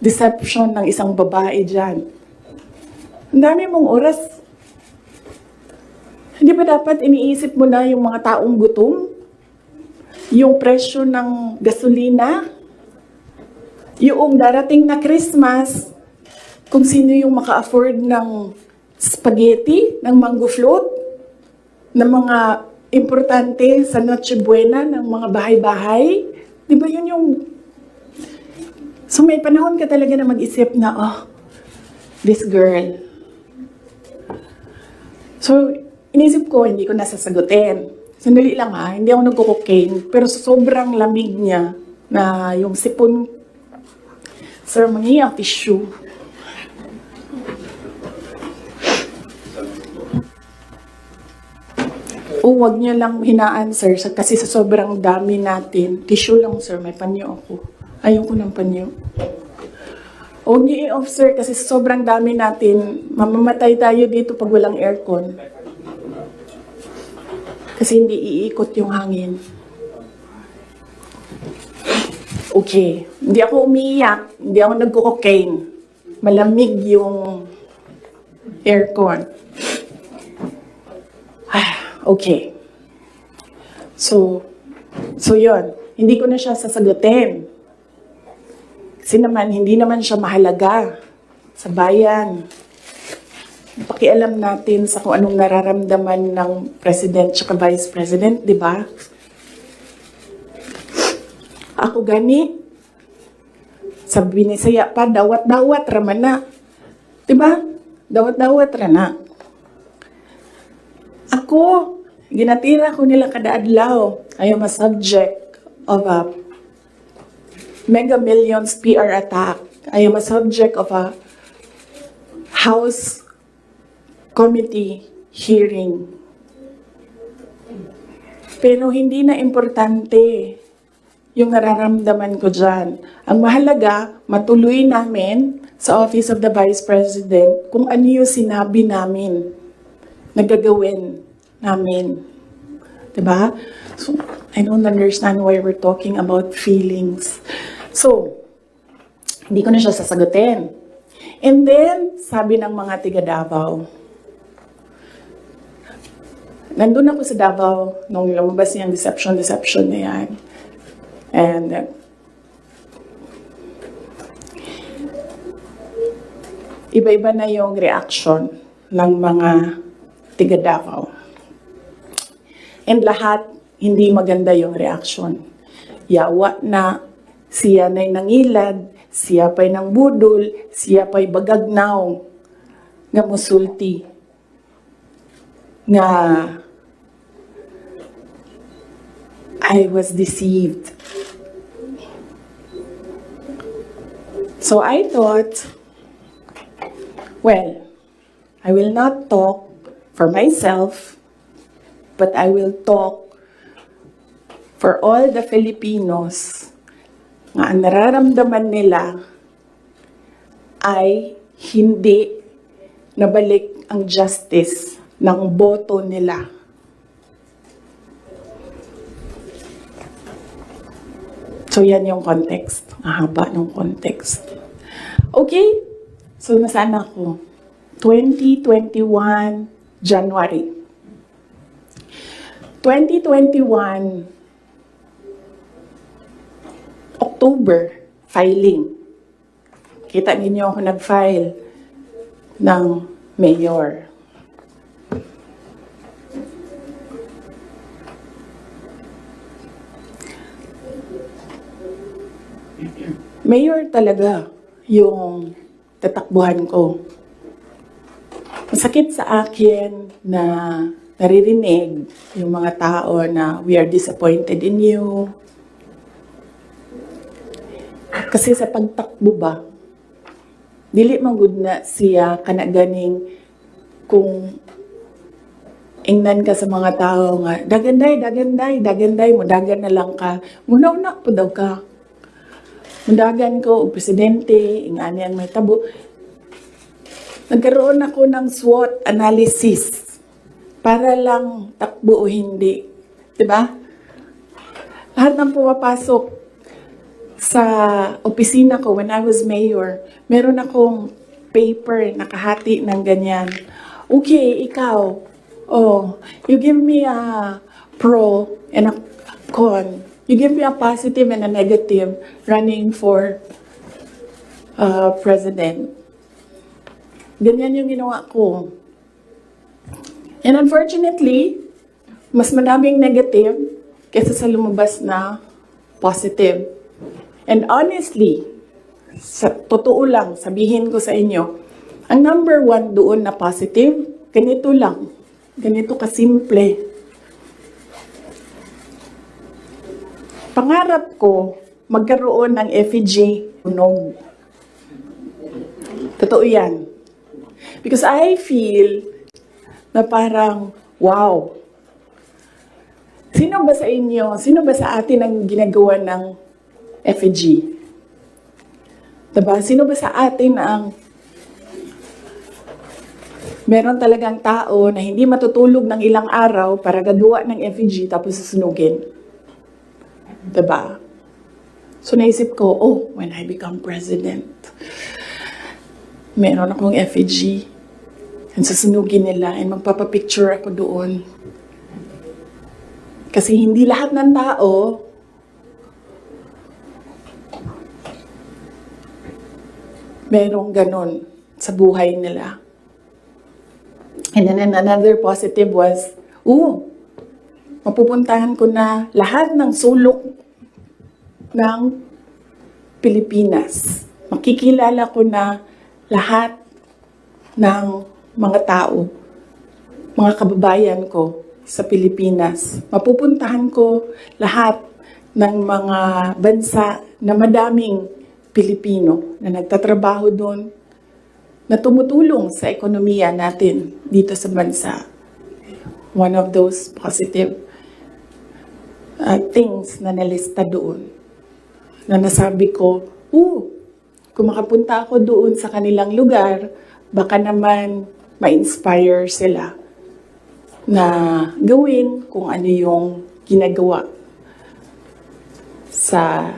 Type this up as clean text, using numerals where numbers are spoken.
deception ng isang babae dyan. Ang dami mong oras. Hindi ba dapat iniisip mo na yung mga taong gutom? Yung presyo ng gasolina? Yung darating na Christmas, kung sino yung maka-afford ng spaghetti, ng mango float, ng mga importante sa Noche Buena, ng mga bahay-bahay? Di ba yun yung... So may panahon ka talaga na mag-isip na, oh, this girl. So, inisip ko, hindi ko nasasagutin. Sandali lang ha, hindi ako nagko-cocaine, pero sobrang lamig niya na yung sipon, sir, mangingi ang tissue. O, wag niyo lang hinaan, sir, kasi sa sobrang dami natin. Tissue lang, sir, may panyo ako. Ayoko ng panyo. Huwag niyo i-off, sir, kasi sobrang dami natin. Mamamatay tayo dito pag walang aircon. Kasi hindi iikot yung hangin. Okay. Hindi ako umiiyak. Hindi ako nagko-cocaine. Malamig yung aircon. Okay. So yun. Hindi ko na siya sasagutin. Kasi naman, hindi naman siya mahalaga sa bayan. Pakialam natin sa kung anong nararamdaman ng President at Vice President, di ba? Ako gani, sa binisaya pa, dawat-dawat raman na. Di ba? Dawat-dawat rana. Ako, ginatira ko nila kada adlaw. I am a subject of a Mega Millions PR attack. I am a subject of a House Committee hearing. Pero hindi na importante yung nararamdaman ko dyan. Ang mahalaga, matuloy namin sa Office of the Vice President kung ano yung sinabi namin na gagawin namin. Diba? So, I don't understand why we're talking about feelings. So, hindi ko na siya sasagutin. And then, sabi ng mga tiga Davao, nandun ako sa Davao nung lumabas niyang deception na yan. And, iba-iba na yung reaction ng mga tiga Davao. And lahat, hindi maganda yung reaction. Yawa na, siya na'y nangilad, siya pa'y nang budol, siya pa'y bagagnaw, nga musulti, nga I was deceived. So I thought, well, I will not talk for myself, but I will talk for all the Filipinos nga ang nararamdaman nila ay hindi nabalik ang justice ng boto nila. So yan yung context. Ang haba ng context. Okay? So nasaan ako? 2021 January. 2021 October, filing. Kita ninyo ako nag-file ng mayor. Mayor talaga yung tatakbuhan ko. Masakit sa akin na naririnig yung mga tao na we are disappointed in you. Kasi sa pagtakbo ba, dili man gud na siya kanaganing kung ingnan ka sa mga tao nga, daganday mo, dagan na lang ka. Muna-una po daw ka. Mundagan ko, o presidente, ingani ang may tabo. Nagkaroon ako ng SWOT analysis para lang takbo o hindi. Diba? Lahat ng pumapasok, sa opisina ko when I was mayor, meron akong paper nakahati ng ganyan. Okay, ikaw, oh, you give me a pro and a con. You give me a positive and a negative running for president. Ganyan yung ginawa ko. And unfortunately, mas madaming negative kaysa sa lumabas na positive. And honestly, sa totoo lang, sabihin ko sa inyo, ang number one doon na positive, ganito lang. Ganito kasimple. Pangarap ko, magkaroon ng effigy tunog. Totoo yan. Because I feel na parang, wow. Sino ba sa inyo, sino ba sa atin ang ginagawa ng effigy? Diba? Sino ba sa atin ang meron talagang tao na hindi matutulog ng ilang araw para gagawa ng effigy tapos susunugin? Diba? So naisip ko, oh, when I become president, meron akong effigy and susunugin nila and magpapapicture ako doon. Kasi hindi lahat ng tao merong ganon sa buhay nila. And then another positive was, mapupuntahan ko na lahat ng sulok ng Pilipinas. Makikilala ko na lahat ng mga tao, mga kababayan ko sa Pilipinas. Mapupuntahan ko lahat ng mga bansa na madaming Pilipino na nagtatrabaho doon, na tumutulong sa ekonomiya natin dito sa bansa. One of those positive things na nalista doon, na nasabi ko, kung makapunta ako doon sa kanilang lugar, baka naman ma-inspire sila na gawin kung ano yung ginagawa sa